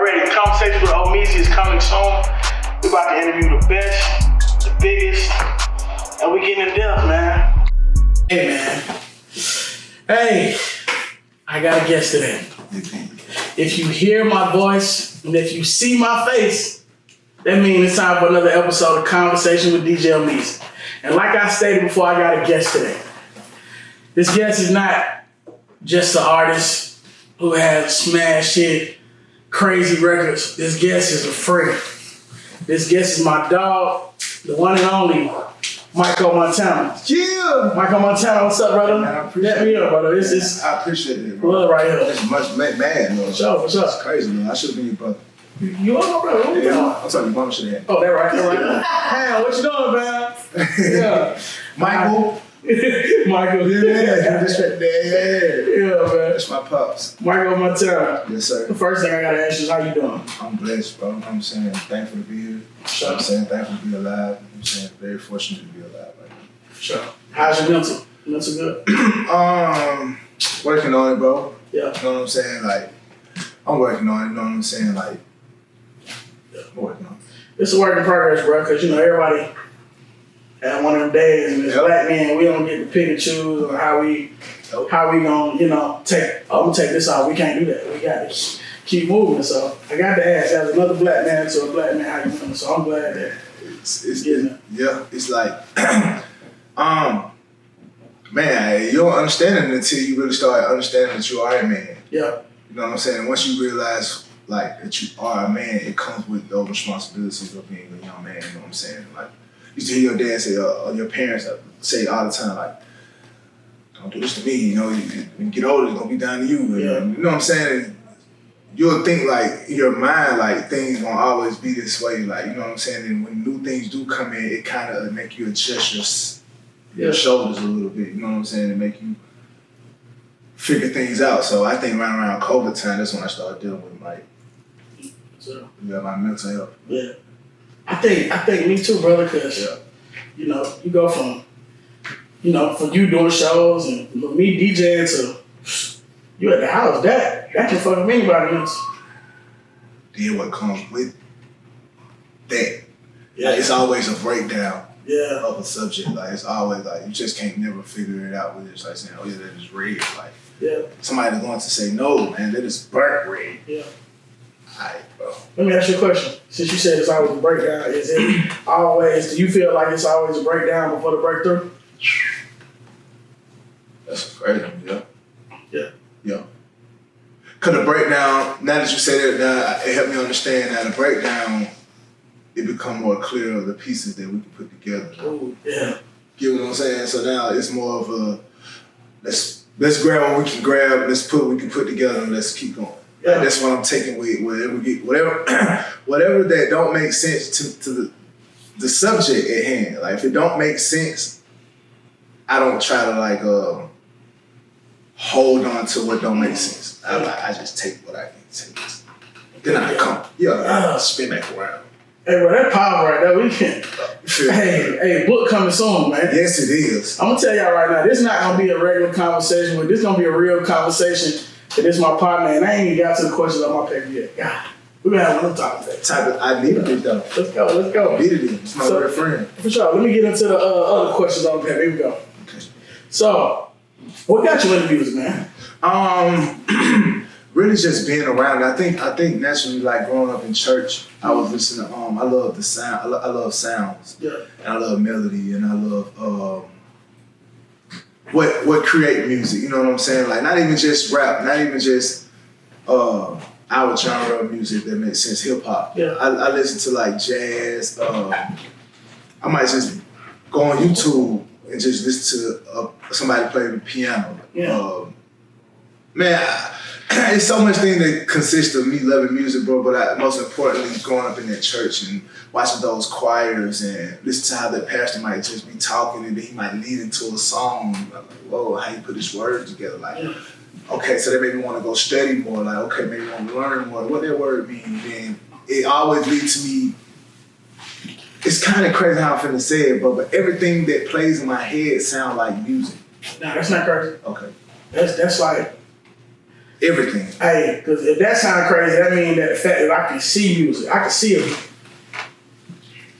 already. Conversation with Omeezy is coming soon. We about to interview the best, the biggest, and we getting in depth, man. Hey, man. Hey, I got a guest today. If you hear my voice and if you see my face, that means it's time for another episode of Conversation with DJ Omeezy. And like I stated before, I got a guest today. This guest is not just an artist who has smash hit, crazy records. This guest is a friend. This guest is my dog, the one and only Mykko Montana. Yeah. Mykko Montana, what's up, brother? Man, I appreciate Let me up, brother. It's I appreciate it, bro. love right here. It's much man, no. What's up? It's crazy, man. I should have been your brother. You are my brother. What you doing? I'm talking your mama should have. Oh, that right. Man, what you doing, man? Yeah. Michael. Michael. Yeah, that's right there. Yeah, man. That's my pops. Mykko Montana. Yes, sir. The first thing I gotta ask you is how you doing? I'm blessed, bro. I'm saying thankful to be here. Sure. I'm saying thankful to be alive. I'm saying very fortunate to be alive right now. Sure. How's your mental? Mental good? Working on it, bro. Yeah. You know what I'm saying? Like, I'm working on it. You know what I'm saying? Like, I'm working on it. It's a work in progress, bro, because, you know, everybody had one of them days, and as black men, we don't get to pick and choose on how we gonna, you know, I'm gonna take this off. We can't do that. We got to keep moving. So I got to ask, as another black man to a black man, how you feeling? So I'm glad that It's getting it. Yeah, it's like, man, you don't understand it until you really start understanding that you are a man. Yeah. You know what I'm saying? Once you realize, like, that you are a man, it comes with those responsibilities of being a young man. You know what I'm saying? Like, you used to hear your dad say, or your parents say all the time, like, don't do this to me. You know, when you get older, it's gonna be down to you. Yeah. You know what I'm saying? You'll think, like, in your mind, like, things gonna always be this way. Like, you know what I'm saying? And when new things do come in, it kind of make you adjust your shoulders a little bit. You know what I'm saying? And make you figure things out. So I think around COVID time, that's when I started dealing with my mental health. Yeah. I think me too, brother, because, you know, you go from, you know, from you doing shows and me DJing to you at the house. That can fuck with anybody else. Then what comes with that? Yeah. Like, it's always a breakdown of a subject. Like, it's always like, you just can't never figure it out with it. It's like saying, oh yeah, that is red. Like, somebody's going to say, no, man, that is burnt red. Yeah. Alright, bro. Let me ask you a question. Since you said it's always a breakdown, is it always, do you feel like it's always a breakdown before the breakthrough? That's crazy, yeah. Yeah. Yeah. Because the breakdown, now that you say that, now it helped me understand that the breakdown, it become more clear of the pieces that we can put together. Ooh, yeah. Get what I'm saying? So now it's more of a, let's grab what we can grab, let's put what we can put together, and let's keep going. Yeah. That's what I'm taking with whatever that don't make sense to the subject at hand. Like, if it don't make sense, I don't try to, like, hold on to what don't make sense. I just take what I can take. Then I come, spin back around. Hey, bro, that power right there, we can. Hey, book coming soon, man. Yes, it is. I'm gonna tell y'all right now, this not gonna be a regular conversation, but this gonna be a real conversation. And this is my partner, and I ain't even got to the questions on my paper yet. God, we're gonna have one talk today. I need it though. Let's go. Need it. It's my real friend. For sure. Let me get into the other questions on the paper. Here we go. Okay. So, what got you into music, man? Really just being around. I think naturally, like, growing up in church, I was listening to I love the sound. I love sounds. Yeah. And I love melody, and I love what create music. You know what I'm saying? Like, not even just rap, not even just our genre of music that makes sense, hip hop. Yeah. I listen to, like, jazz. I might just go on YouTube and just listen to somebody play the piano. Yeah. Man, it's so much thing that consists of me loving music, bro, but most importantly, growing up in that church and watching those choirs and listen to how the pastor might just be talking and then he might lead into a song. I'm like, whoa, how you put this word together? Like, okay, so that made me want to go study more. Like, okay, maybe want to learn more. What that word means. And it always leads to me. It's kind of crazy how I'm finna say it, but everything that plays in my head sounds like music. Nah, that's not crazy. Okay. That's like, everything. Hey, because if that sounds crazy, that means that the fact that I can see music, I can see it.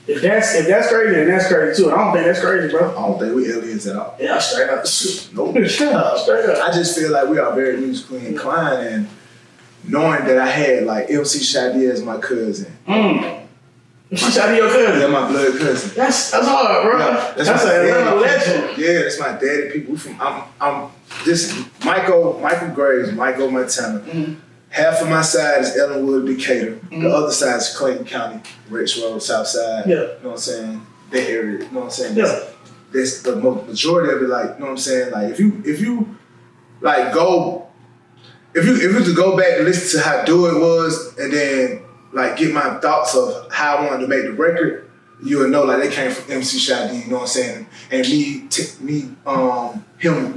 If that's crazy, then that's crazy too. I don't think that's crazy, bro. I don't think we aliens at all. Yeah, straight up. Nope. Straight up. I just feel like we are very musically inclined, and knowing that I had like MC Shadi as my cousin. She Shadi your cousin? Yeah, my blood cousin. That's hard, bro. Yeah, that's a legend. Yeah, that's my daddy people. I'm this Mykko Graves, Mykko Montana. Half of my side is Ellenwood, Decatur. The other side is Clayton County, Rich Road, South Side. Yeah. You know what I'm saying? That area. You know what I'm saying? Yeah. That's the majority of it. Like, you know what I'm saying? Like, if you like go, if you to go back and listen to how Do It was, and then like get my thoughts of how I wanted to make the record, you would know like they came from MC Shadi, you know what I'm saying? And him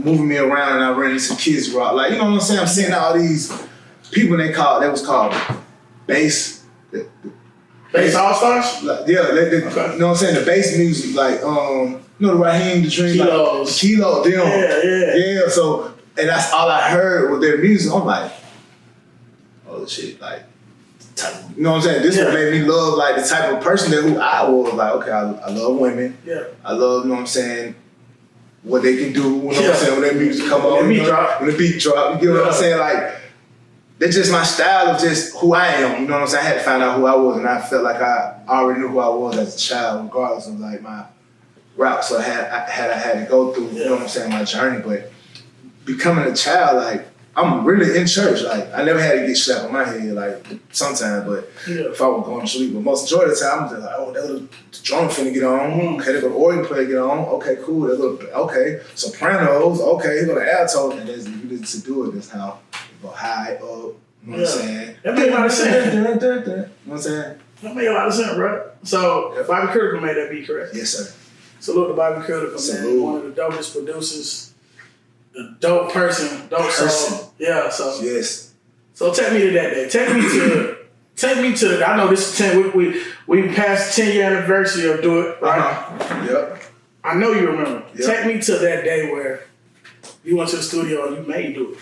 moving me around, and I ran into Kids Rock. Like, you know what I'm saying? I'm seeing all these people that was called bass. Bass All-Stars? Like, yeah, okay. You know what I'm saying? The bass music, like, you know, the Raheem, the Dream, Kilos. Like, Kilo, them. Yeah, so, and that's all I heard with their music. I'm like, oh shit, like, you know what I'm saying? This what made me love, like, the type of person that who I was. Like, okay, I love women. Yeah. I love, you know what I'm saying, what they can do, you know what I'm saying, when their music come on. When the beat drop, you get what I'm saying? Like, that's just my style of just who I am, you know what I'm saying? I had to find out who I was, and I felt like I already knew who I was as a child, regardless of like my route. So I had to go through, you know what I'm saying, my journey. But becoming a child, like, I'm really in church. Like, I never had to get slapped on my head, like, sometimes, but if I was going to sleep. But most majority of the time, I'm just like, oh, that little drum finna get on. Okay, that little organ player get on. Okay, cool. Okay, sopranos. Okay, he go to alto. And as you listen to Do It, that's how go high up, you know what I'm saying? That made a lot of sense. You know what I'm saying? That made a lot of sense, bro. So, Bobby Critical made that beat, correct? Yes, sir. Salute to Bobby Critical, man. One of the dopest producers, a dope person, dope soul. Yeah, so. Yes. So take me to that day. Take me to, I know this is 10, we passed 10-year anniversary of Do It, right? Yep. I know you remember. Yep. Take me to that day where you went to the studio and you made Do It.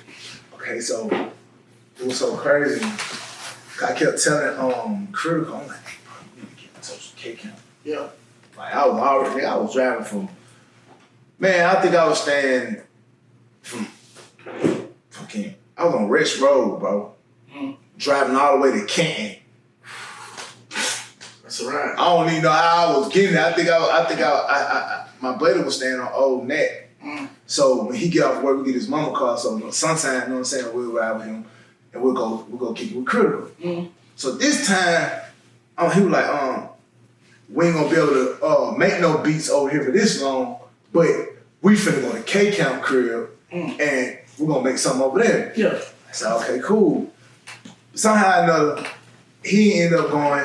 Okay, so it was so crazy. I kept telling Critical, I'm like, hey, bro, you need to get in touch with K-Count. Yeah. Like, I was driving from, man, I think I was staying from I was on Rich Road, bro. Driving all the way to Canton. That's right. I don't even know how I was getting there. I think my buddy was staying on Old Neck. So when he get off work, we get his mama car. So sometime, you know what I'm saying, we'll ride with him and we'll go kick it with Critical. So this time, he was like, we ain't gonna be able to make no beats over here for this long, but we finna go to K-Count crib and we're gonna make something over there. Yeah. I said, okay, cool. Somehow or another, he ended up going,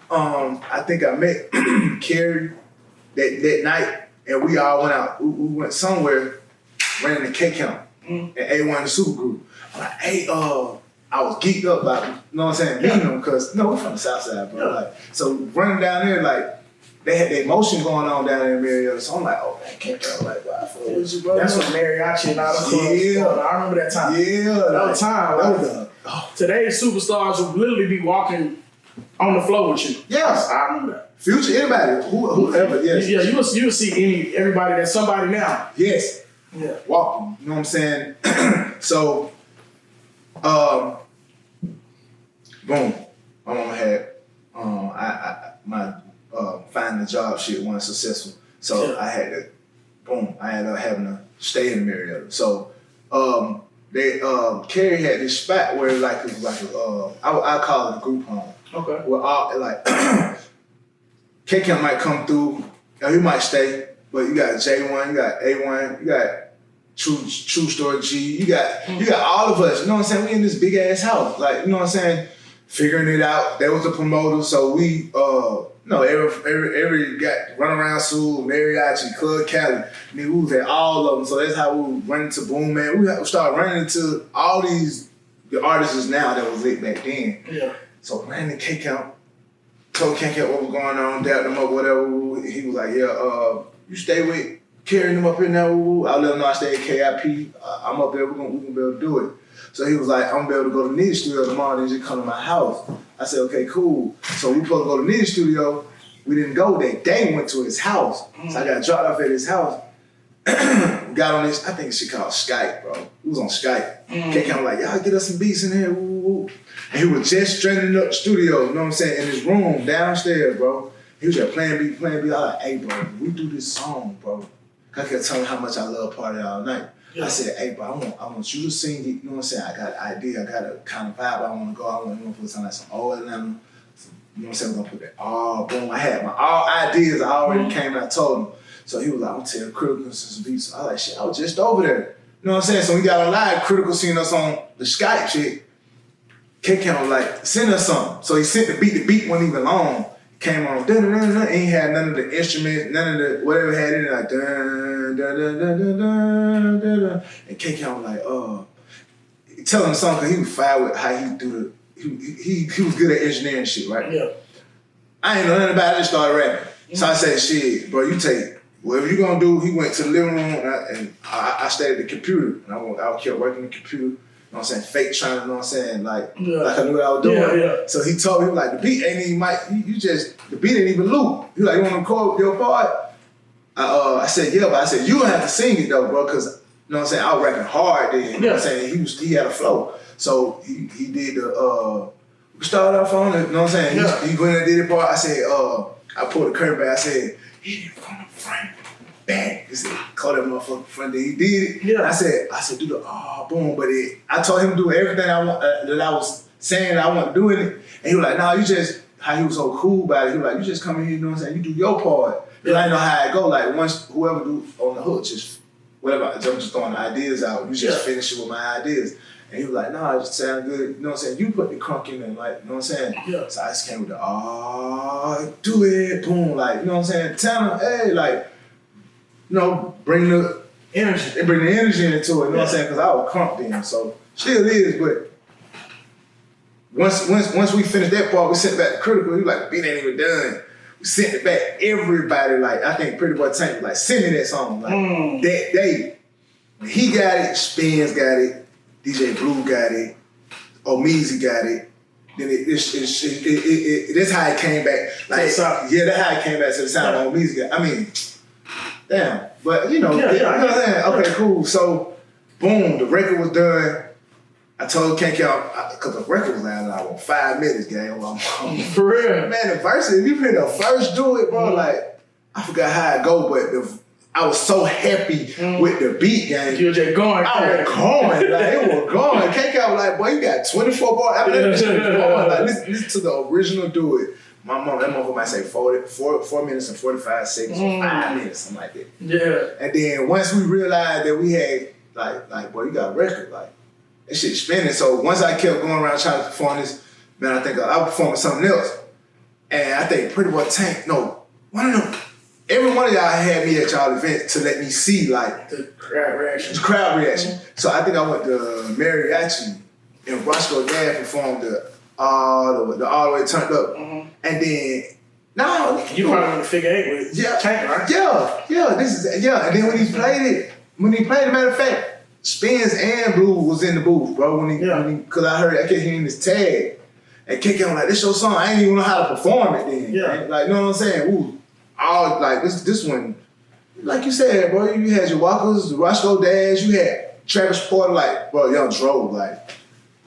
I think I met Carrie that night. And we all went out. We went somewhere, ran into K-Count and A1 the Super Group. I'm like, hey, I was geeked up about, you know what I'm saying, meeting them because, we're from the South Side, bro. Like, so running down there, like, they had their motion going on down there in Marietta. So I'm like, oh, man, K-Count, like, wow, I feel with you, bro. That's what mariachi and all the clubs. Yeah. I remember that time. Yeah. That was time. Today's superstars will literally be walking on the floor with you. Yes. I remember that. Future, anybody, whoever, yes. Yeah, you will see everybody that's somebody now. Yes. Yeah. Walking, you know what I'm saying? So, boom. My mama had, my finding a job shit wasn't successful. So I had to, I ended up having to stay in Marietta. So, Carrie had this spot where it was like I call it a group home. Okay. Where all, like, K-Count might come through, he might stay, but you got J1, you got A1, you got True Story G, you got all of us, you know what I'm saying? We in this big ass house, like, you know what I'm saying? Figuring it out. There was a promoter, so we, every got Run Around Soul, Mariachi, Club Cali, we was at all of them, so that's how we run into Boom Man. We started running into all the artists now that was lit back then. Yeah. So ran the K-Count. Told K-Count what was going on, dapped him up, whatever. He was like, you stay with carrying him up here now. I'll let him know I stay at KIP. I'm up there. We're gonna be able to do it. So he was like, I'm gonna be able to go to Nitty Studio tomorrow and just come to my house. I said, okay, cool. So we supposed to go to Nitty Studio. We didn't go that day, we went to his house. So I got dropped off at his house. Got on this, I think she called Skype, bro. We was on Skype. K-Count was like, y'all get us some beats in here, woo, woo, woo. And he was just straightening up the studio, you know what I'm saying, in his room downstairs, bro. He was just playing beat. I was like, hey, bro, we do this song, bro. I kept telling him how much I love Party All Night. Yeah. I said, hey, bro, I want you to sing it, you know what I'm saying? I got an idea, I got a kind of vibe I want to go. I want to put something like some old Atlanta. You know what I'm saying? We're going to put that all, boom. I had my all ideas, I already came and I told him. So he was like, I'm going to tell Critical some beats. So I was like, shit, I was just over there. You know what I'm saying? So we got on live, Critical seen us on the Skype shit. K-Count was like, send us something. So he sent the beat wasn't even long. Came on, and he had none of the instruments, none of the, whatever had in it, like, dun, dun, dun, dun, dun, dun, dun, dun. And K-Count was like, telling the song, because he was fire with how he do the, he was good at engineering shit, right? Yeah. I ain't know nothing about it, I just started rapping. So I said, shit, bro, you take whatever you gonna do. He went to the living room, and I stayed at the computer, and I kept working the computer. You know what I'm saying? Fake trying, you know what I'm saying? Like I knew what I was doing. Yeah. So he told me, like, the beat ain't even, the beat ain't even loop. He like, you want to record your part? I said, yeah, but I said, you don't have to sing it though, bro, because, you know what I'm saying, I was rapping hard then. You know what I'm saying? He had a flow. So he did we started off on it, you know what I'm saying? Yeah. He went and did it part. I said, I pulled the curtain back, I said, hit it from the front. Bang! He said, call that motherfucker front. Then he did it. Yeah. I said, do the boom. But I told him to do everything I want that I was saying I want to do in it. And he was like, no, you just, how he was so cool about it. He was like, you just come in here, you know what I'm saying? You do your part. Because I know how it go. Like once whoever do on the hook, just whatever, I'm just throwing the ideas out. You just finish it with my ideas. And he was like, nah, it just sound good. You know what I'm saying? You put the crunk in there, like, you know what I'm saying? Yeah. So I just came with the, do it, boom. Like, you know what I'm saying? Tell him, hey, like, you know, bring the energy into it, you know what I'm saying? Because I was crunk then, so still is, but once we finished that part, we sent it back to Critical. He was like, the beat ain't even done. We sent it back. Everybody, like, I think Pretty Boy Tank was like, send me that song. Like, that day, he got it, Spins got it, DJ Blue got it, Omeezy got it. Then that's how it came back. Like, yeah, that's how it came back to the sound of Omeezy got. I mean, damn, but you know, you know what I'm saying? Okay, cool. So, boom, the record was done. I told K-Count, because the record was down like 5 minutes, gang. For real? Man, the verse, if you hear the first do it, bro, like, I forgot how it go, but I was so happy with the beat, gang. You were just going. I was going, like, it was going. K-Count was like, boy, you got 24 bars. I mean, like, listen to the original do it. My mom, that motherfucker might say 4 minutes and 45 seconds or 5 minutes, something like that. Yeah. And then once we realized that we had, like, boy, you got a record, like, that shit spinning. So once I kept going around trying to perform this, man, I think I performed something else. And I think Pretty Boy Tank, no, one of them, every one of y'all had me at y'all event to let me see, like, the crowd reaction. So I think I went to Mariachi, and Roscoe Dad performed the all the way turned up. And then, no. You probably went to Figure 8 with Tank, right? Yeah. And then when he played it, matter of fact, Spins and Blue was in the booth, bro. Because I kept hearing this tag. And K-Count like, this your song. I ain't even know how to perform it then. Yeah. Right? Like, you know what I'm saying? Ooh, all, like, this one, like you said, bro, you had your Walkers, the Roscoe Dash, you had Travis Porter, like, bro, Yung Joc, like,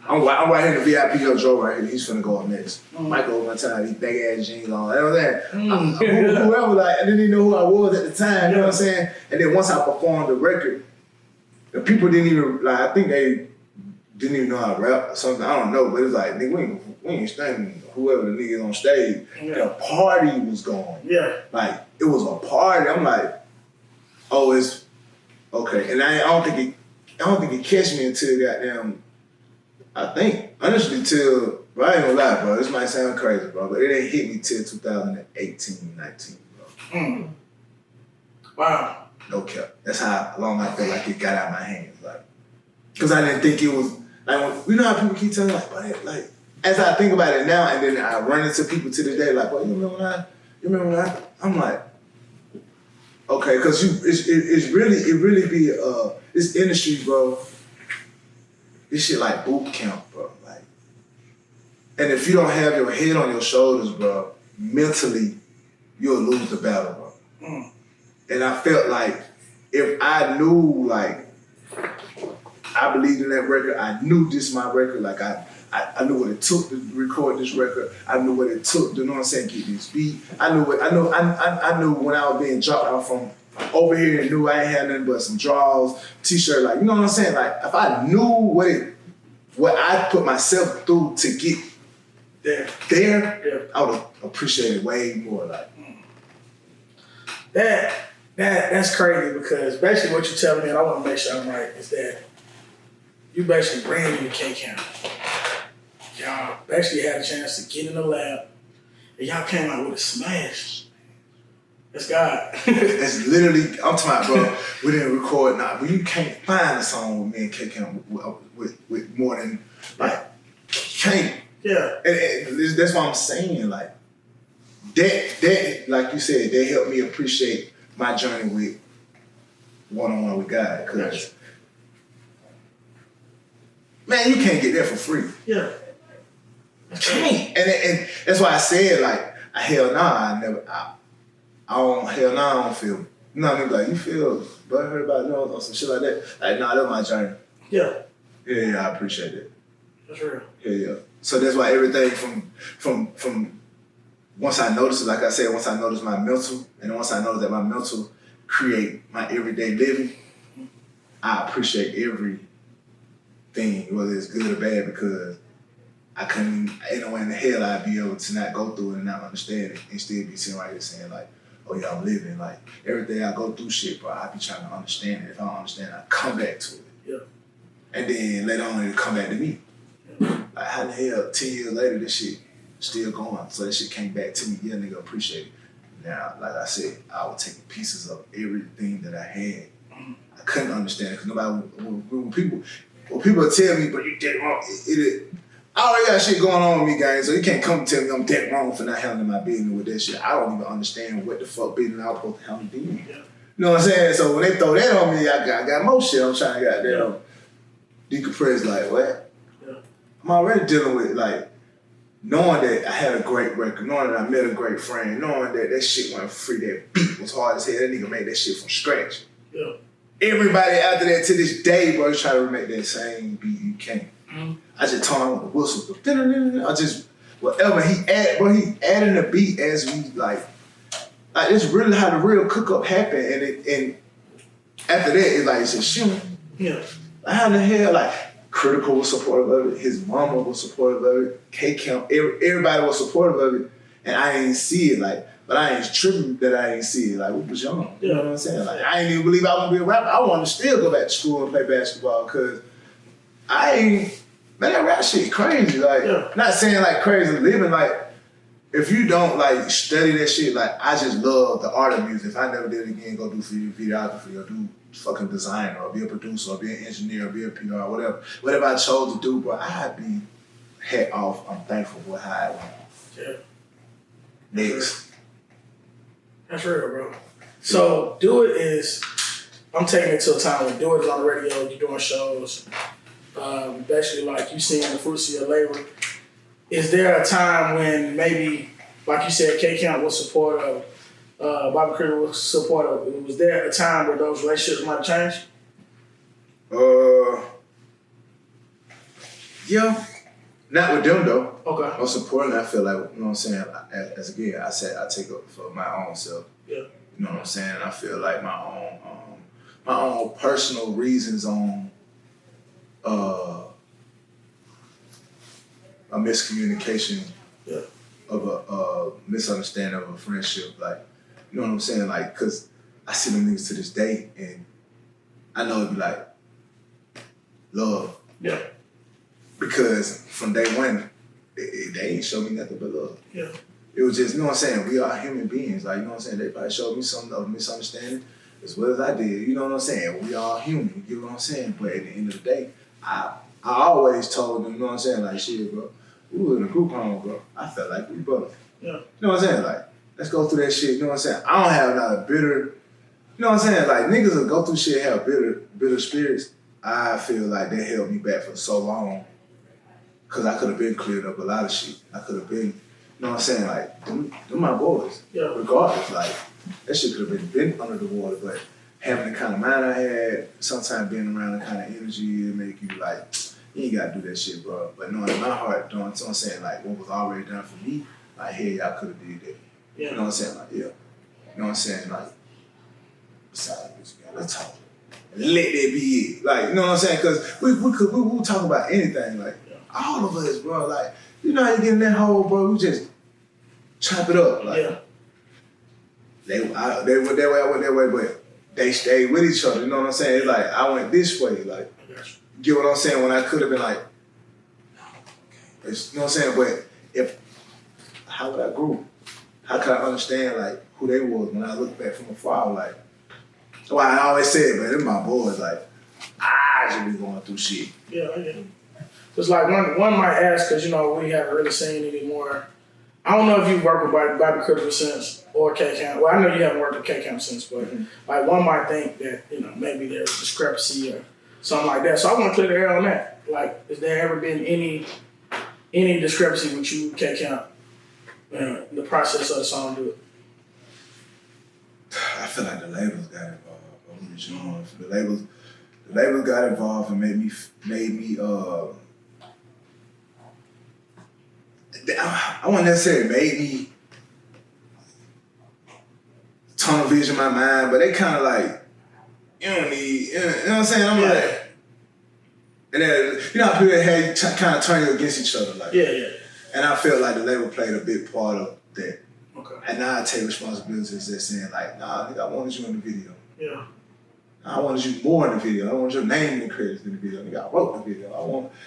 I'm right here in the VIP, Yung Joc right here. He's finna go up next. Mykko Montana, these big ass jeans on. You know what I'm saying? Whoever, like, I didn't even know who I was at the time. You know what I'm saying? And then once I performed the record, the people didn't even, like, I think they didn't even know how to rap or something. I don't know, but it's like, nigga, we ain't standing whoever the niggas on stage. The party was going. Yeah. Like, it was a party. I'm like, oh, it's okay. And I don't think it catch me until goddamn. I think, honestly, bro, I ain't gonna lie, bro, this might sound crazy, bro, but it ain't hit me till 2018, 19, bro. Wow. No cap. That's how long I feel like it got out of my hands, like, because I didn't think it was, like, you know how people keep telling, like, bro, like, as I think about it now, and then I run into people to this day, like, bro, you remember when I, I'm like, okay, because it really be, this industry, bro, this shit like boot camp, bro. Like, and if you don't have your head on your shoulders, bro, mentally, you'll lose the battle, bro. And I felt like if I knew, like, I believed in that record, I knew this my record, like I knew what it took to record this record. I knew what it took to, you know what I'm saying, get this beat. I knew when I was being dropped out from over here and knew I ain't had nothing but some draws, t-shirt, like, you know what I'm saying? Like, if I knew what I put myself through to get there, I would have appreciated way more. Like that's crazy, because basically what you're telling me, and I want to make sure I'm right, is that you basically ran into K-Camp. Y'all basically had a chance to get in the lab, and y'all came out with a smash. That's God. It's literally, I'm talking about, bro, we didn't record now, but you can't find a song with me and K-Camp with more than, like, can't. Yeah. And that's why I'm saying, like, that, like you said, they helped me appreciate my journey with one-on-one with God, because, man, you can't get that for free. Yeah. You can't. And that's why I said, like, hell nah, I don't feel, you know what I mean? Like, you feel butthurt about, you know, or some shit like that. Like, nah, that's my journey. Yeah. Yeah, I appreciate it. That's real. Yeah. So that's why everything from once I noticed it, like I said, once I noticed my mental, and once I noticed that my mental create my everyday living, I appreciate everything, whether it's good or bad, because I couldn't, ain't no way in the hell I'd be able to not go through it and not understand it and still be sitting right here saying, like, oh yeah, I'm living. Like, every day I go through shit, bro, I be trying to understand it. If I don't understand it, I come back to it. Yeah. And then later on, it'll come back to me. Yeah. Like, how the hell, 10 years later, this shit still going. So that shit came back to me. Yeah, nigga, appreciate it. Now, like I said, I was taking pieces of everything that I had. I couldn't understand it, because nobody, when people tell me, but you did wrong, I already got shit going on with me, guys, so you can't come tell me I'm dead wrong for not handling my business with that shit. I don't even understand what the fuck business I'm supposed to handle then. Yeah. You know what I'm saying? So when they throw that on me, I got more shit I'm trying to goddamn decompress. Like, what? Yeah. I'm already dealing with, like, knowing that I had a great record, knowing that I met a great friend, knowing that shit went free, that beat was hard as hell, that nigga made that shit from scratch. Yeah. Everybody after that to this day, bro, try to make that same beat, you can't. I just told him with the whistle. I just, whatever he added, bro, he added the beat as we, like it's really how the real cook up happened. And after that, it's like, it's a shoot. Yeah. Like, how the hell, like, Critical was supportive of it, his mama was supportive of it, K-Camp, everybody was supportive of it, and I ain't see it, like, but I ain't tripping that I ain't see it. Like, we was young, you know what I'm saying? Like, I ain't even believe I was gonna be a rapper. I wanted to still go back to school and play basketball, because man, that rap shit crazy. Like, not saying like crazy living, like, if you don't like study that shit, like, I just love the art of music. If I never did it again, go do videography or do fucking design or be a producer or be an engineer or be a PR or whatever I chose to do, bro, I'd be hat off. I'm thankful for how I went. Yeah. Next. That's real, bro. So Do It is, I'm taking it to a time when Do It is on the radio, you're doing shows. Basically, like, you seeing the fruits of your labor. Is there a time when maybe, like you said, K-Camp was supportive, Bobby Critter was supportive. Was there a time where those relationships might have changed? Yeah. Not with them, though. Okay. I'm supporting, I feel like, you know what I'm saying, as again, I said I take up for my own self. Yeah. You know what I'm saying? I feel like my own personal reasons on a miscommunication of a misunderstanding of a friendship, like, you know what I'm saying? Like, cause I see them niggas to this day, and I know it'd be like love. Yeah. Because from day one, they ain't showed me nothing but love. Yeah. It was just, you know what I'm saying? We are human beings. Like, you know what I'm saying? They probably showed me something of misunderstanding as well as I did. You know what I'm saying? We are human. You know what I'm saying? But at the end of the day, I always told them, you know what I'm saying? Like, shit, bro, we was in a group home, bro. I felt like we brothers. Yeah. You know what I'm saying? Like, let's go through that shit. You know what I'm saying? I don't have not a bitter, you know what I'm saying? Like, niggas will go through shit and have bitter spirits. I feel like they held me back for so long because I could have been cleared up a lot of shit. I could have been, you know what I'm saying? Like, them my boys. Yeah. Regardless, like, that shit could have been under the water, but having the kind of mind I had, sometimes being around the kind of energy, it make you like, you ain't gotta do that shit, bro. But knowing in my heart, doing, you know what I'm saying, like, what was already done for me, like, hey, y'all could have did that. Yeah. You know what I'm saying? Like, yeah. You know what I'm saying? Like, besides this, man, let's talk. Let that be it. Like, you know what I'm saying? Because we talk about anything. Like, all of us, bro. Like, you know how you get in that hole, bro? We just chop it up. Like, they went that way, I went that way, but they stayed with each other. You know what I'm saying? It's like, I went this way. Like, get what I'm saying? When I could have been like, you know what I'm saying? But how would I grow? How could I understand, like, who they was when I look back from afar? Like, well, I always said, man, they're my boys. Like, I should be going through shit. Yeah. It's like one might ask, because, you know, we haven't really seen anymore. I don't know if you've worked with Bobby Crystal since or K-Camp. Well, I know you haven't worked with K-Camp since, but like one might think that, you know, maybe there's a discrepancy or something like that. So I want to clear the air on that. Like, has there ever been any discrepancy with you, K-Camp, in the process of the song Do It? I feel like the labels got involved. The labels got involved and made me I wouldn't necessarily made me tunnel vision my mind, but they kind of like, you don't need, you know what I'm saying? I'm like, and then, you know how people had kind of turn you against each other, like. Yeah. And I feel like the label played a big part of that. Okay. And now I take responsibility as saying like, nah, nigga, I wanted you in the video. Yeah. I wanted you more in the video. I wanted your name in the credits in the video. Nigga, I wrote the video.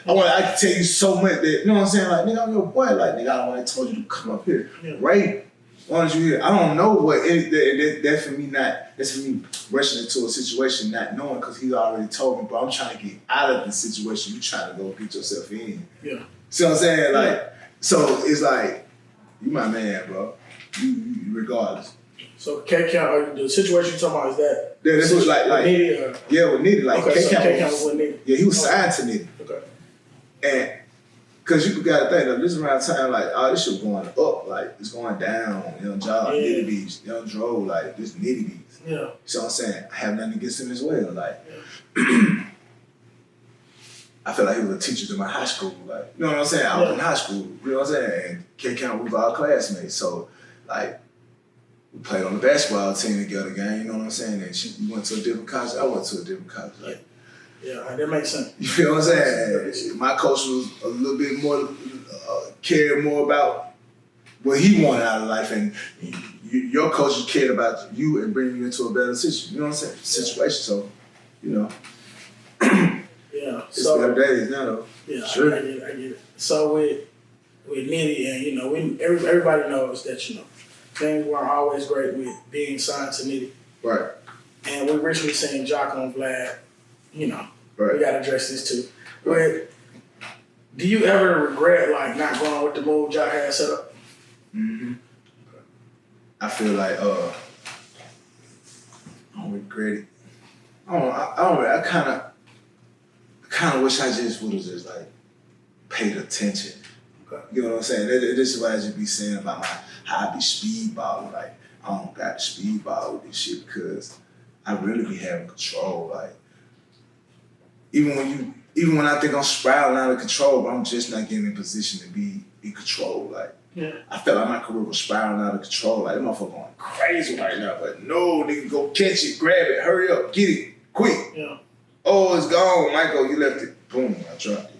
I can tell you so much that, you know what I'm saying? Like, nigga, I'm your boy. Like, nigga, I told you to come up here. Yeah. Right? Wanted you here. I don't know what that's for me rushing into a situation not knowing because he already told me, but I'm trying to get out of the situation you trying to go get yourself in. Yeah. See what I'm saying? Like, so it's like, you my man, bro. You regardless. So K-Camp, the situation you're talking about is that? Yeah, this was like Nitty or? Yeah, with Nitty. Like, okay, K-Camp was with Nitty. Yeah, he was signed to Nitty. Okay. And, because you gotta think, like, this is around time, like, oh, this shit going up, like, it's going down. Yung Joc, Nitty Beats, Yung Joc, like, this Nitty Beats. Yeah. You know what I'm saying? I have nothing against him as well. Like, I feel like he was a teacher to my high school. Like, you know what I'm saying? I was in high school, you know what I'm saying? And K-Camp, we were all classmates. So, like, we played on the basketball team together, gang, you know what I'm saying? And we went to a different college, I went to a different college. Like, yeah, that makes sense. You feel what I'm saying? My coach was a little bit more, cared more about what he wanted out of life, and your coach cared about you and bringing you into a better situation. You know what I'm saying? Situation. So, you know. Yeah. It's better days now, though. Yeah, sure. I get it. So with Nitty, and you know, everybody knows that, you know, things weren't always great with being signed to Nitty. Right. And we recently seen Joc on Vlad. You know, right. We gotta address this too. But do you ever regret like not going with the move Joc had set up? Mm-hmm. I feel like I don't regret it. I kind of wish I just would have just like paid attention. Okay. You know what I'm saying? This is what I just be saying about how I be speedballing. Like, I don't got to speedball with this shit because I really be having control. Like, even when I think I'm spiraling out of control, but I'm just not getting in position to be in control. Like, I felt like my career was spiraling out of control. Like, that motherfucker going crazy right now. But no, nigga, go catch it, grab it, hurry up, get it, quick. Yeah. Oh, it's gone, Michael, you left it. Boom, I dropped it.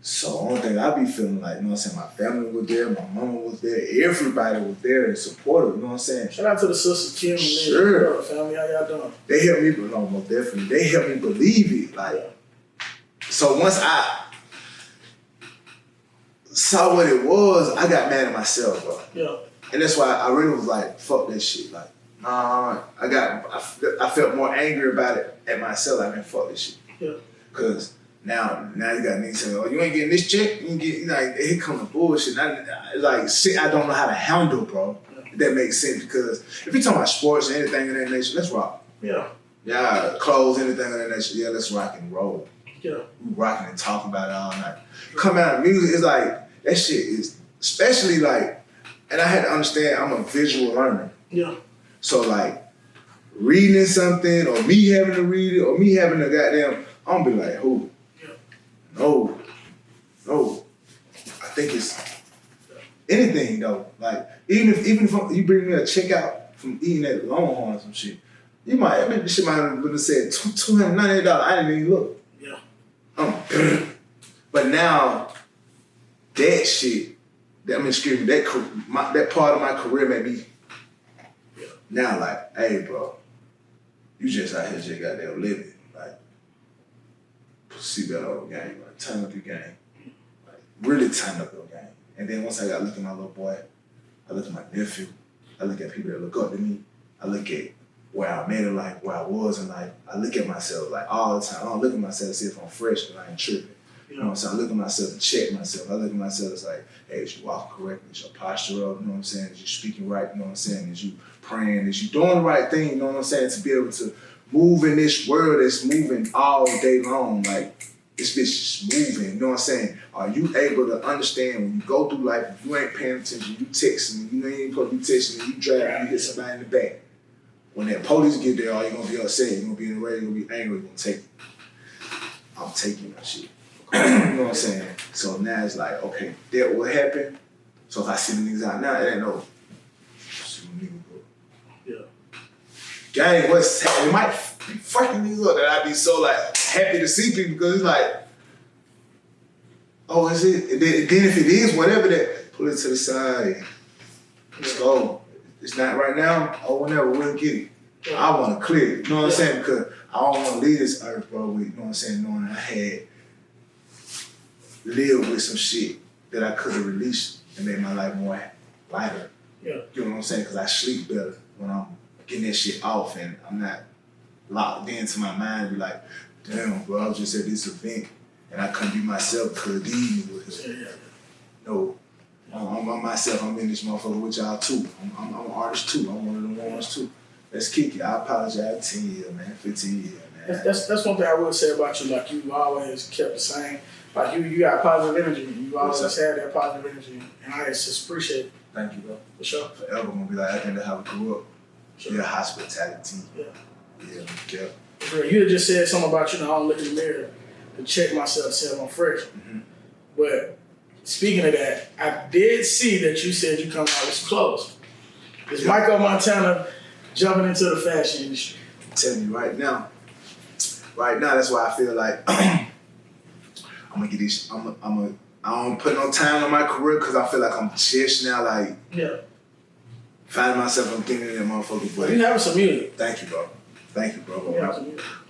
So the only thing I be feeling like, you know what I'm saying, my family was there, my mama was there, everybody was there and supportive, you know what I'm saying? Shout out to the sisters, Kim and Liz. Sure. Family, how y'all doing? They helped me, no, most definitely. They helped me believe it. Like, so once I saw what it was, I got mad at myself, bro. Yeah. And that's why I really was like, fuck that shit. Like, nah, I felt more angry about it at myself. Like, man, fuck this shit. Yeah. Cause now you got niggas saying, oh, you ain't getting this check? You ain't getting, like, here come the bullshit. Like, shit I don't know how to handle, bro. If that makes sense, because if you're talking about sports or anything in that nature, let's rock. Yeah. Yeah, clothes, anything of that nature. Yeah, let's rock and roll. Yeah. We rocking and talking about it all night. Come out of music, it's like, that shit is, especially like, and I had to understand I'm a visual learner. Yeah. So like, reading something, or me having to read it, or me having to goddamn, I'm gonna be like, who? Yeah. No. I think it's anything though. Like, even if you bring me a checkout from eating at Longhorn or some shit, you might, I mean, this shit might have said $298. I didn't even look. Yeah. But now, that shit, that part of my career made me now like, hey, bro, you just out here just goddamn living. Like, put seatbelt on the game, like, turn up your game. Like, really turn up your game. And then once I got to look at my little boy, I look at my nephew, I look at people that look up to me, I look at where I made in life, where I was in life. I look at myself like all the time. I don't look at myself to see if I'm fresh and I ain't tripping. You know what I'm saying? I look at myself to check myself. I look at myself as like, hey, is you walking correctly? Is your posture up? You know what I'm saying? Is you speaking right? You know what I'm saying? Is you praying? Is you doing the right thing? You know what I'm saying? To be able to move in this world that's moving all day long. Like, this bitch is moving. You know what I'm saying? Are you able to understand when you go through life, if you ain't paying attention, you texting, you ain't supposed to be texting, you driving, you hit somebody in the back. When that police get there, all you're gonna be upset, you're gonna be in the radio, you're gonna be angry, you're gonna take it. I'm taking that shit. You know what I'm saying? So now it's like, okay, that what happened. So if I see the niggas out now, it ain't no see the nigga go. Yeah. Gang, what's happening? It might be fucking niggas up that I'd be so like happy to see people because it's like, oh, is it? And then if it is, whatever that, pull it to the side. Let's go. It's not right now, or whenever, we'll get it. I want to clear it, you know what I'm saying? Because I don't want to leave this earth, bro, with, you know what I'm saying, knowing I had lived with some shit that I could have released and made my life more lighter. Yeah. You know what I'm saying? Because I sleep better when I'm getting that shit off and I'm not locked into my mind and be like, damn, bro, I was just at this event and I couldn't be myself because these was. Yeah. No. I'm myself. I'm in this motherfucker with y'all too. I'm an artist too. I'm one of them ones too. Let's kick it. I apologize. 10 years, man. 15 years, man. That's one thing I would say about you. Like, you've always kept the same. Like, you got positive energy. You always had that positive energy, and I just appreciate it. Thank you, bro. For sure. Forever gonna be like, I think that's how we grew up. Sure. Yeah, hospitality. Yeah. You had just said something about, I don't look in the mirror to check myself to see if I'm fresh. Mm-hmm. But speaking of that, I did see that you said you come out with some clothes. Is Mykko Montana jumping into the fashion industry? I'm telling you right now, that's why I feel like I'm gonna get this. I don't put no time on my career because I feel like I'm just now like finding myself. I'm getting in that motherfucker. Well, you having some music. Thank you, bro. Yeah,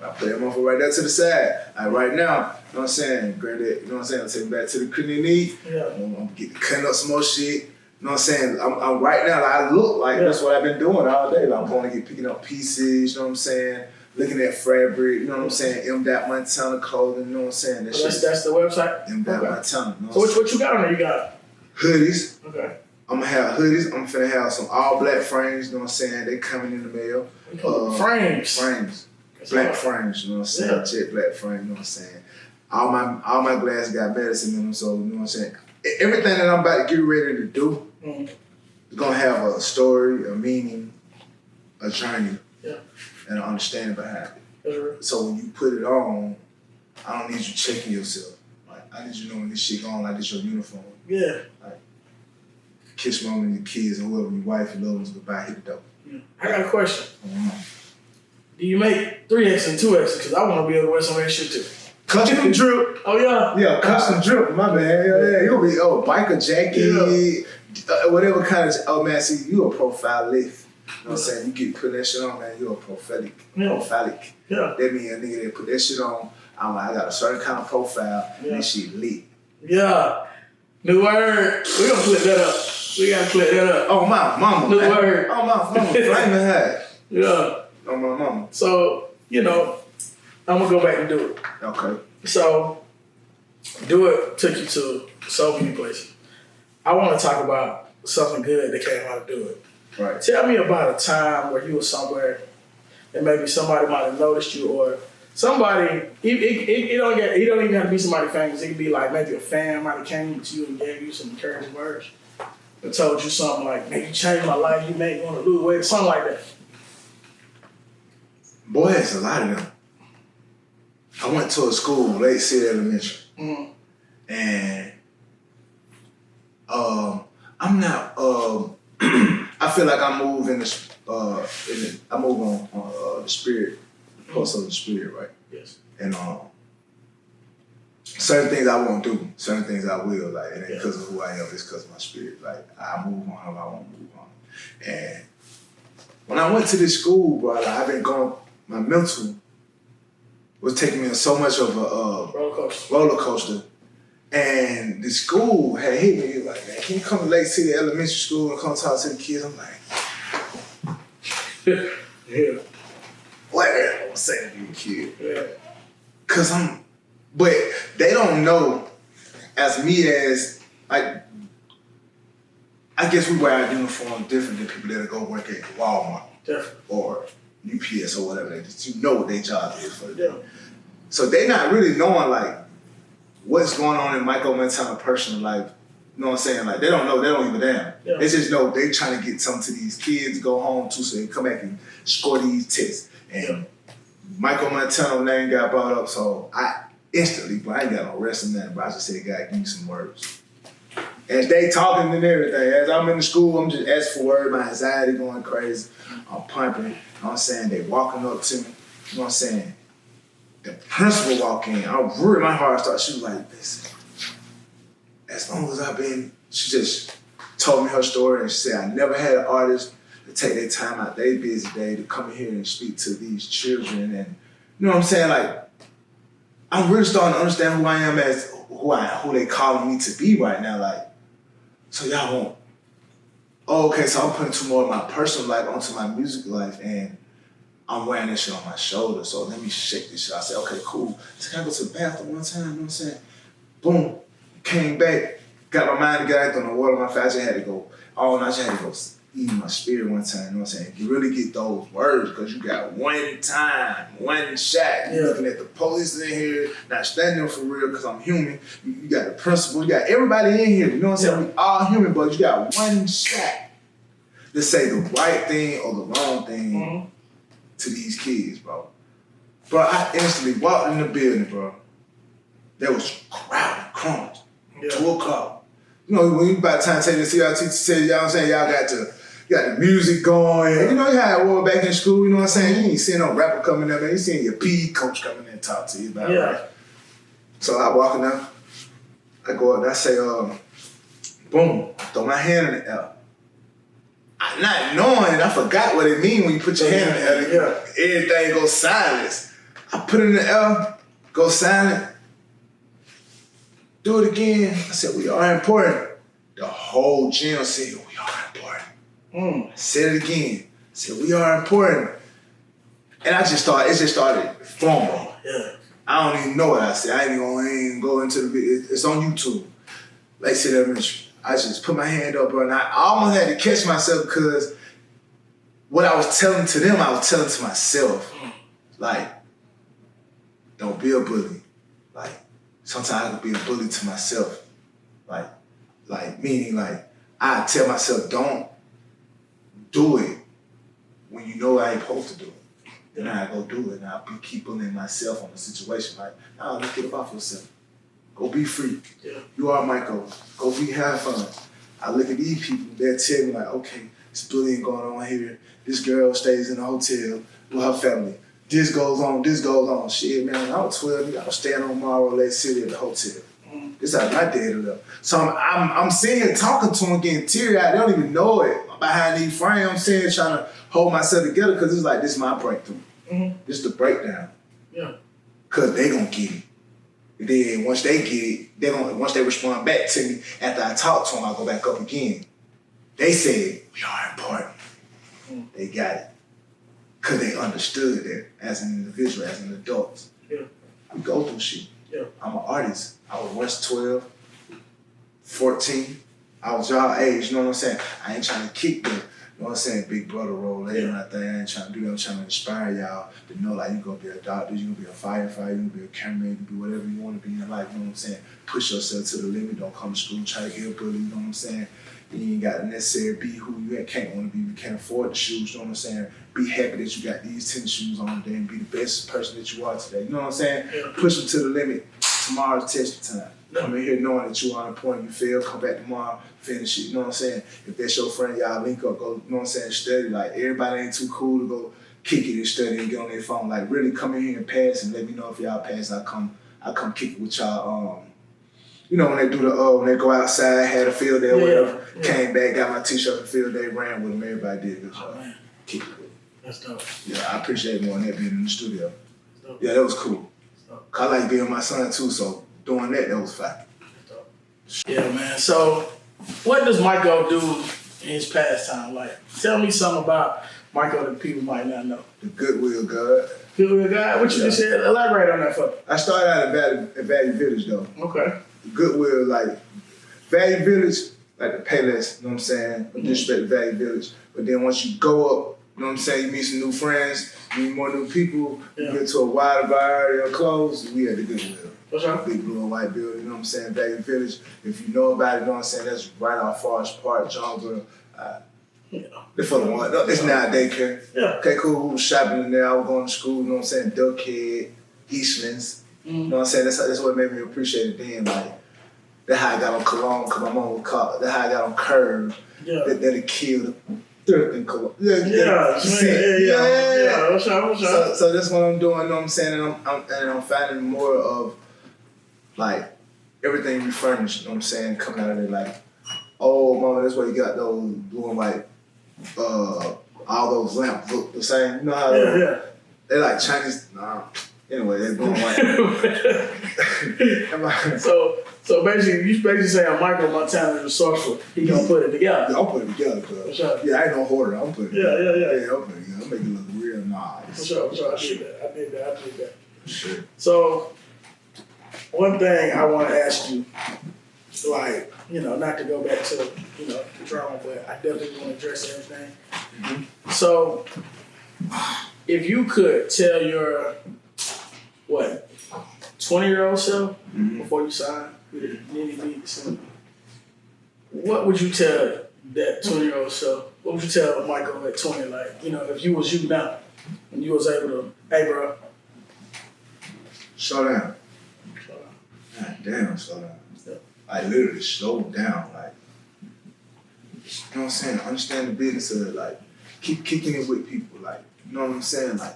I play that motherfucker right there to the side. Like right now, you know what I'm saying? Granddad, you know what I'm saying? I'll take me back to the clinic. Yeah. I'm getting cutting up some more shit. You know what I'm saying? I'm right now, like, I look like that's what I've been doing all day. Like, I'm going to get picking up pieces, you know what I'm saying? Looking at fabric, you know what I'm saying? Montana clothing, you know what I'm saying? That's the website? Montana. You know so what you got on there? You got hoodies. Okay. I'm gonna have hoodies. I'm finna have some all black frames, you know what I'm saying? They coming in the mail. Frames. Black frames, you know what I'm saying? Yeah. Jet black frame, you know what I'm saying? All my glasses got medicine in them, so you know what I'm saying? Everything that I'm about to get ready to do is gonna have a story, a meaning, a journey, and an understanding behind it. So when you put it on, I don't need you checking yourself. Like, I need you knowing this shit on like this your uniform. Yeah. Like, kiss mom and your kids and whoever your wife and loved ones goodbye, hit the door. Yeah. I got a question. Do you make 3X and 2X? Because I want to be able to wear some of that shit too. Custom drip. Oh, yeah? Yeah, custom drip, my man. Yeah. You'll be, biker jacket, whatever kind of, man, see, you a profile lift. You know what I'm saying? You get put that shit on, man, you're a prophilic. Yeah. That means a nigga that put that shit on, I'm like, I got a certain kind of profile, and that shit lit. Yeah. New word. We're going to clip that up. We got to clip that up. Oh, my mama. New word. Oh, my mama. Flaming head. Yeah. Oh, my mama. So, I'm going to go back and do it. Okay. So, Do It took you to so many places. I want to talk about something good that came out of Do It. Right. Tell me about a time where you were somewhere and maybe somebody might have noticed you, or somebody, it don't even have to be somebody famous. It could be like maybe a fan might have came to you and gave you some encouraging words and told you something like, man, you changed my life, you made me want to lose weight, something like that. Boy, it's a lot of them. I went to a school, Lake City Elementary, and I'm not. I feel like I move I move on the spirit, the pulse of the spirit, right? Yes. And certain things I won't do, certain things I will. Like it ain't because of who I am, it's because of my spirit. Like I move on how I want to move on. And when I went to this school, bro, like, I've been going. My mental was taking me on so much of a roller coaster. And the school had hit me. He was like, man, can you come to Lake City Elementary School and come talk to the kids? I'm like, yeah. What am I saying to you, kid? Yeah. But they don't know as me as, like, I guess we wear our uniform different than people that go work at Walmart. Definitely. Or UPS or whatever. You know what their job is for the day. So they not really knowing, like, what's going on in Mykko Montana personal life. You know what I'm saying? Like, they don't know. They don't even damn. Yeah. They just know they trying to get something to these kids to go home to so they come back and score these tests. And Mykko Montana name got brought up, so I instantly, but I ain't got no rest in that, but I just said, God, give me some words. As they talking and everything, as I'm in the school, I'm just asking for words, my anxiety going crazy. I'm pumping, you know what I'm saying? They walking up to me, you know what I'm saying? The principal walk in, I really, my heart started, she was like, listen, as long as I've been, she just told me her story and she said, I never had an artist to take their time out their busy day to come in here and speak to these children. And you know what I'm saying? Like, I'm really starting to understand who I am as who they calling me to be right now. Like, so y'all won't. Oh, okay, so I'm putting too more of my personal life onto my music life and I'm wearing this shit on my shoulder. So let me shake this shit. I said, okay, cool. So can I go to the bathroom one time? You know what I'm saying? Boom. Came back. Got my mind together on the water. My face. I had to go. All night. I just had to go eat my spirit one time. You know what I'm saying? You really get those words because you got one time, one shot. You're looking at the police in here, not standing for real because I'm human. You got the principal. You got everybody in here. You know what I'm saying? We all human, but you got one shot to say the right thing or the wrong thing to these kids, bro. Bro, I instantly walked in the building, bro. There was crowded, crumbs. 2 o'clock. You know, when you by the time take the CRT to say, you know what I'm saying, y'all got the music going. You know, you had a war back in school, you know what I'm saying? You ain't seeing no rapper coming in there, you seeing your PE coach coming in and talk to you about it, right? So I walking up, I go up, I say, boom, I throw my hand in the air. I not knowing, I forgot what it means when you put your hand in the air. Everything goes silent. I put it in the air, go silent. Do it again. I said, we are important. The whole gym said, we are important. I said it again. I said, we are important. And it just started flowing. Yeah. I don't even know what I said. I ain't even go into the video. It's on YouTube. Like said, I just put my hand up, bro, and I almost had to catch myself because what I was telling to them, I was telling to myself. Like, don't be a bully. Like, sometimes I could be a bully to myself. Meaning I tell myself, don't do it when you know I ain't supposed to do it. Then I go do it and I'll keep bullying myself on the situation. Like, nah, let's get off yourself. Go be free. Yeah. You are Mykko. Go have fun. I look at these people, they'll tell me like, okay, this bullying going on here. This girl stays in a hotel with her family. This goes on. Shit, man, when I was 12, I was staying on Morrow Lake City at the hotel. This is how my daddy lived. So I'm sitting here talking to him, getting teary-eyed. They don't even know it behind these frames. I'm sitting here trying to hold myself together because it's like, this is my breakthrough. This is the breakdown. Yeah. Because they going to get it. And then once they get it, once they respond back to me, after I talk to them, I go back up again. They said, we are important. They got it. Because they understood that as an individual, as an adult. Yeah. We go through shit. Yeah. I'm an artist. I was once 12, 14. I was y'all age, you know what I'm saying? I ain't trying to kick them. You know know what I'm saying, big brother role. That ain't my thing. I ain't trying to do that. I'm trying to inspire y'all to know, like, you gonna be a doctor, you gonna be a firefighter, you gonna be a cameraman, you can be whatever you want to be in life. You know what I'm saying? Push yourself to the limit. Don't come to school and try to get a bully. You know what I'm saying? You ain't got to necessarily be who you can't want to be. You can't afford the shoes. You know what I'm saying? Be happy that you got these tennis shoes on today and be the best person that you are today. You know what I'm saying? Yeah. Push them to the limit. Tomorrow's testing time. Come in here knowing that you are on a point, you fail, come back tomorrow, finish it. You know what I'm saying? If that's your friend, y'all link up, go, you know what I'm saying, study. Like, everybody ain't too cool to go kick it and study and get on their phone. Like, really come in here and pass and let me know if y'all pass. I come kick it with y'all. You know, when they do when they go outside, had a field day or whatever, came back, got my t-shirt and field day, ran with them, everybody did a good job. Man. Kick it with them. That's dope. Yeah, I appreciate more than that being in the studio. Yeah, that was cool. I like being my son too, so doing that was fun. Yeah, man. So, what does Mykko do in his pastime? Like, tell me something about Mykko that people might not know. The Goodwill God. Goodwill God? What you just said? Elaborate on that for me. I started out at Value Village though. Okay. The Goodwill, like, Value Village, like the Payless, you know what I'm saying? No disrespect to Value Village. But then once you go up, you know what I'm saying, you meet some new friends, you meet more new people, you get to a wider variety of clothes, we at the Goodwill. What's up? Big blue and white building, you know what I'm saying, Value Village. If you know about it, you know what I'm saying, that's right off Forest Park, Jungle. They're for the one. It's now a daycare. Yeah. Okay, cool. We was shopping in there. I was going to school, you know what I'm saying, Duckhead, Eastlands. You know what I'm saying? That's what made me appreciate it then. Like, that's how I got on Cologne, because my mom was caught. That's how I got on Curve. Yeah. That it killed third in Cologne. Yeah. What's up? So that's what I'm doing, you know what I'm saying? And I'm finding more of, like, everything refurnished, you know what I'm saying, coming out of there, like, oh, mama, that's why you got those blue and white, all those lamps look the same. You know how they like Chinese, anyway, they're blue and white. So basically, you basically saying Mykko Montana is resourceful. He gonna put it together. Yeah, I'll put it together, cuz. Yeah, I ain't no hoarder. I'm putting it together. Yeah, I'll put it together. I'll make it look real nice. For sure. I did that. Sure. So, one thing I want to ask you, like, you know, not to go back to, you know, the drama, but I definitely want to address everything. Mm-hmm. So, if you could tell your, 20-year-old self before you signed with the Nitty Bitty, what would you tell that 20-year-old self? What would you tell Mykko at 20? Like, you know, if you was you now and you was able to, hey, bro. Slow down. God damn, slow down. Yeah. Like, literally slow down. Like, you know what I'm saying? Understand the business of it. Like, keep kicking it with people. Like, you know what I'm saying? Like,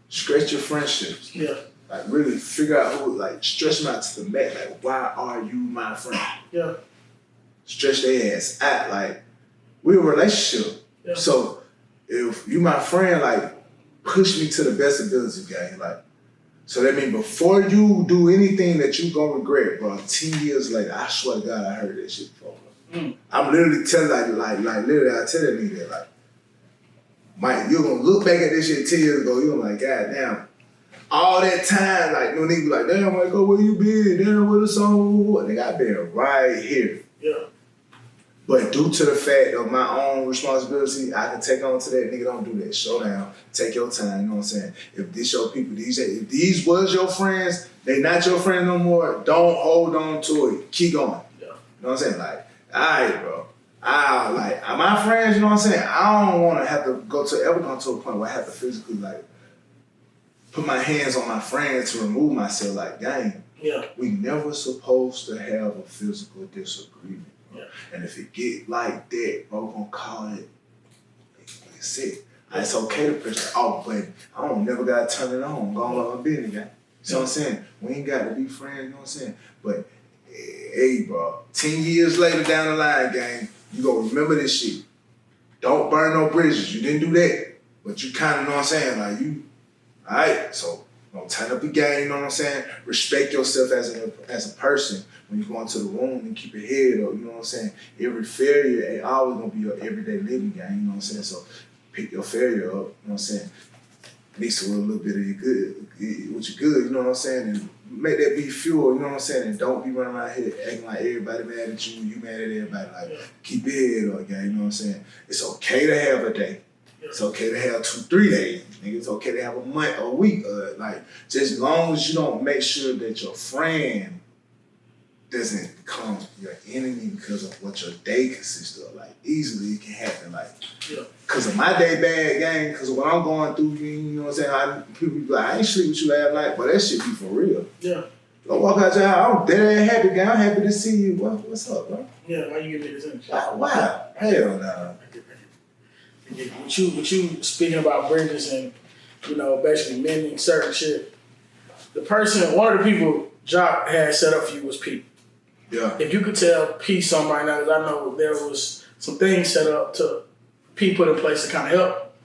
stretch your friendships. Yeah. Like, really figure out who, like, stretch them out to the max. Like, why are you my friend? Yeah. Stretch their ass out. Like, we're a relationship. Yeah. So, if you my friend, like, push me to the best ability, gang. Like, so that means before you do anything that you gonna regret, bro, 10 years later, I swear to God, I heard that shit before. I'm literally telling, like, literally, I tell that nigga that, like, Mike, you're gonna look back at this shit 10 years ago, you're gonna like, God damn. All that time, like, no nigga be like, damn, Mykko, where you been? Damn, where the song? Nigga, I been right here. Yeah. But due to the fact of my own responsibility, I can take on to that. Nigga, don't do that. Slow down. Take your time. You know what I'm saying? If this your people, if these was your friends, they not your friends no more, don't hold on to it. Keep going. Yeah. You know what I'm saying? Like, all right, bro. My friends, you know what I'm saying? I don't want to have to ever go to a point where I have to physically, like, put my hands on my friends to remove myself. Like, dang, we never supposed to have a physical disagreement. Yeah. And if it get like that, bro, we're gonna call it, it's it. It's okay to push the off button. I don't never gotta turn it on. Go on about my business, guy. You know what I'm saying? We ain't got to be friends, you know what I'm saying? But, hey, bro, 10 years later down the line, gang, you gonna remember this shit. Don't burn no bridges. You didn't do that. But you kind of know what I'm saying? Like, you, all right, so tighten up the game, you know what I'm saying? Respect yourself as a person when you go into the room and keep your head up, you know what I'm saying? Every failure ain't always gonna be your everyday living game, you know what I'm saying? So pick your failure up, you know what I'm saying? Mix it with a little bit of your good, what you good, you know what I'm saying? And make that be fuel, you know what I'm saying? And don't be running around here acting like everybody mad at you mad at everybody. Like, keep your head up, gang, you know what I'm saying? It's okay to have a day. It's okay to have 2-3 days. Nigga, it's okay to have a month, a week. Like, just as long as you don't make sure that your friend doesn't become your enemy because of what your day consists of. Like, easily it can happen. Like, because of my day bad, gang, because of what I'm going through, you know what I'm saying? People be like, I ain't sleep with you last night, but that shit be for real. Yeah. Don't walk out your house, I'm dead ass happy, gang. I'm happy to see you. What's up, bro? Yeah, why you give me this energy? Why? Hell no. With you speaking about bridges and, you know, basically mending certain shit, one of the people Joc had set up for you was P. Yeah. If you could tell P something right now, because I know there was some things set up to P put in place to kind of help,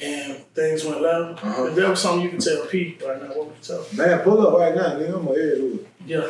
and things went left. If there was something you could tell P right now, what would you tell him? Man, pull up right now, nigga. I'm gonna head with it. Yeah.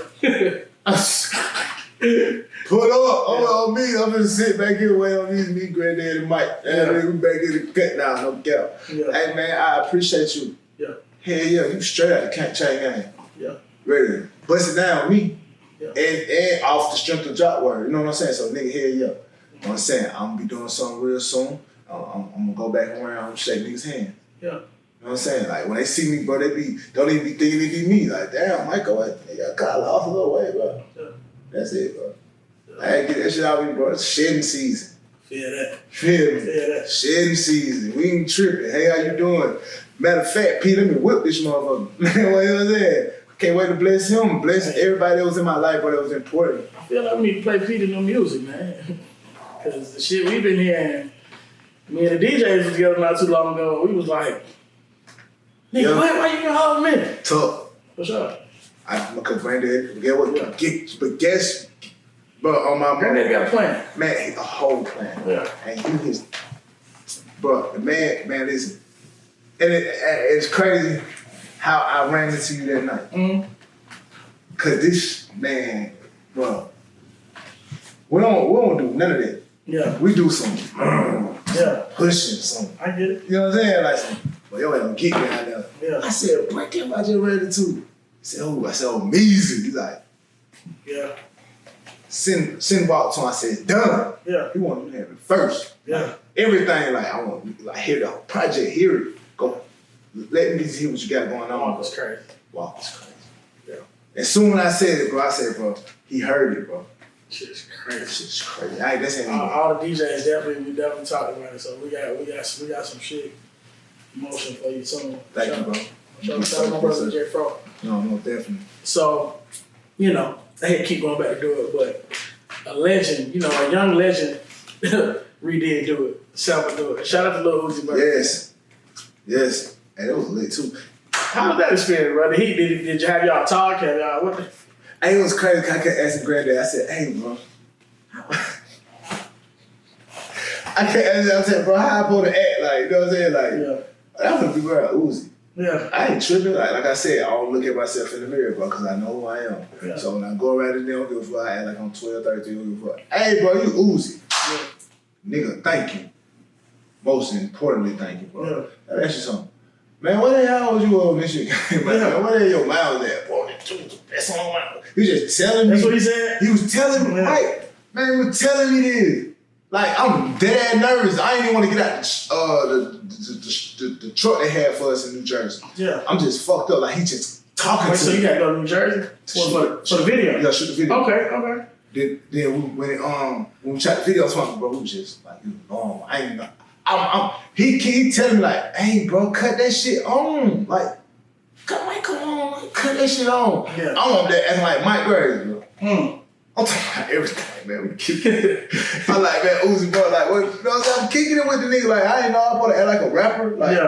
Pull up on me. I'm gonna sit back here waiting on these me, granddaddy Mike. We back in the cut now, no doubt. Yeah. Hey man, I appreciate you. Yeah. Hell yeah, you straight out the chain gang. Yeah. Ready to bust it down with me. Yeah. And off the strength of Joc word. You know what I'm saying? So nigga, hell yeah. You know what I'm saying? I'm gonna be doing something real soon. I'm gonna go back around and shake niggas' hands. Yeah. You know what I'm saying? Like when they see me, bro, don't even be thinking it be me. Like, damn, Mykko, I got lost a little way, bro. Yeah. That's it, bro. Yeah. I ain't get that shit out of me, bro. It's shedding season. Feel that. Feel me? Feel that. Shedding season. We ain't tripping. Hey, how you doing? Matter of fact, P, let me whip this motherfucker. What you know what I'm saying? Can't wait to bless him, bless everybody that was in my life, but that was important. I feel like we need to play P to new music, man. Because the shit we've been hearing, me and the DJs was together not too long ago, we was like, nigga, why you been holding me? Tough. What's up? Because granddad, get what? But guess, bro, on my granddad got a plan. Man, a whole plan. Yeah. And bro, the man, listen. And it's crazy how I ran into you that night. Mm-hmm. Cause this man, bro, we don't do none of that. Yeah. We do some pushing some. I get it. You know what I'm saying? Like, well, yo ain't gonna get down there. Yeah. I said, what came out your ready to? He said, Measy. He's like, yeah. Send walk to him. I said, done. Yeah. He wanted me to have it first. Yeah. Like, everything, like, I want to like hear the whole project, hear it. Go. Let me see what you got going on. Walk is crazy. Walk is crazy. Yeah. As soon as I said it, bro, he heard it, bro. Shit's crazy. Shit's crazy. That's all the DJs we definitely talked about it. So we got some shit motion for you soon. Thank you, bro. Shout out my brother J Fro. No, definitely. So, you know, I hate to keep going back to do it, but a legend, you know, a young legend redid do it. Selma do it. Shout out to Lil Uzi Vert. Yes. And it was lit too. How was that experience, brother? Did you have y'all talk? Have y'all what? Hey, it was crazy. I kept asking Granddad. I said, "Hey, bro." I said, "Bro, how I supposed to act? Like, you know what I'm saying? Like, yeah. I'm gonna be around Uzi. Yeah. I ain't tripping. Like I said, I don't look at myself in the mirror, bro, because I know who I am. Yeah. So when I go around in there, I don't give a fuck. I act like I'm 12, 13, don't give a fuck. Hey, bro, you Uzi. Yeah. Nigga, thank you. Most importantly, thank you, bro. Yeah. Let me ask you something. Man, what the hell was you on this shit? Man, what the hell your mouth at? Boy, that's on my mouth. He was just telling me. That's what he said? He was telling me, right? Man, he was telling me this. Like, I'm dead nervous. I ain't even want to get out the truck they had for us in New Jersey. Yeah. I'm just fucked up. Like, he just talking to me. So you got to go to New Jersey? For the video? Yeah, shoot the video. Okay. Then when we shot the video, bro, we was just like, I ain't know. He telling me like, hey, bro, cut that shit on. Like, come on, cut that shit on. Yeah. I'm up there acting like Mike Graves, bro. I'm talking about everything, man. We kicking it. I like, man, Uzi, bro, like, what, you know what I'm saying? I'm kicking it with the nigga. Like, I ain't know I'm supposed to act like a rapper. Like,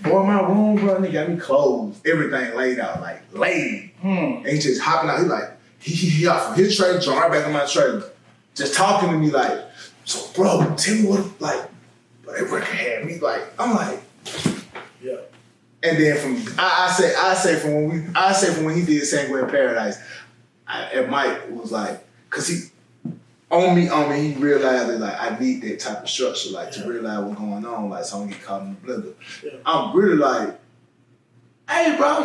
boy, my room, bro, nigga got me clothes, everything laid out, like, laid. And he just hopping out. He like, he out from his trailer, jumping right back in my trailer. Just talking to me like, so, bro, tell me what, like, that record had me like, I'm like, yeah. And then I say from when he did Sanguine Paradise, and Mike was like, cause he on me, he realized that like I need that type of structure, like to realize what's going on, like so I don't get caught in the blender. Yeah. I'm really like, hey bro,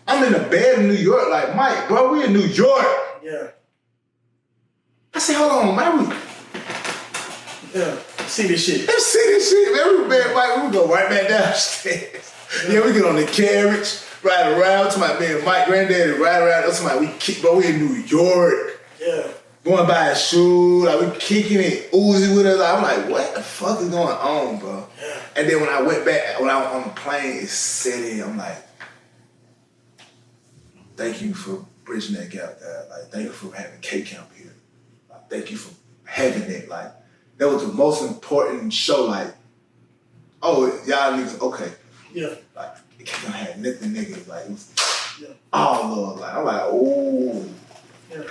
I'm in the bed in New York like, Mike, bro, we in New York. Yeah. I said, hold on, man. Yeah. See this shit. Let's see this shit, man. We bad, Mike. We go right back downstairs. Yeah, we get on the carriage, ride around to my man, Mike, granddaddy, ride around. That's my we in New York. Yeah. Going by a shoe, like we kicking it, Uzi with us. I'm like, what the fuck is going on, bro? Yeah. And then when I went back, when I was on the plane, it set in. I'm like, thank you for bridging that gap, Dad. Like, thank you for having K-Camp here. Like, thank you for having it. Like, that was the most important show. Like, oh, y'all niggas, okay. Yeah. Like, K-Camp had nothing niggas. Like, it was, yeah. Oh, Lord. Like, I'm like, ooh. Yeah.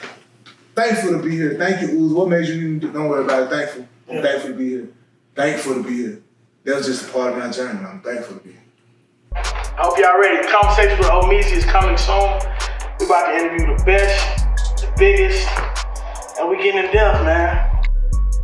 Thankful to be here. Thank you, Ooze. What made you don't worry about it? Thankful. I'm Yeah. thankful to be here. Thankful to be here. That was just a part of my journey. I'm thankful to be here. I hope y'all ready. The conversation with Omeezy is coming soon. We about to interview the best, the biggest, and we getting in depth, man.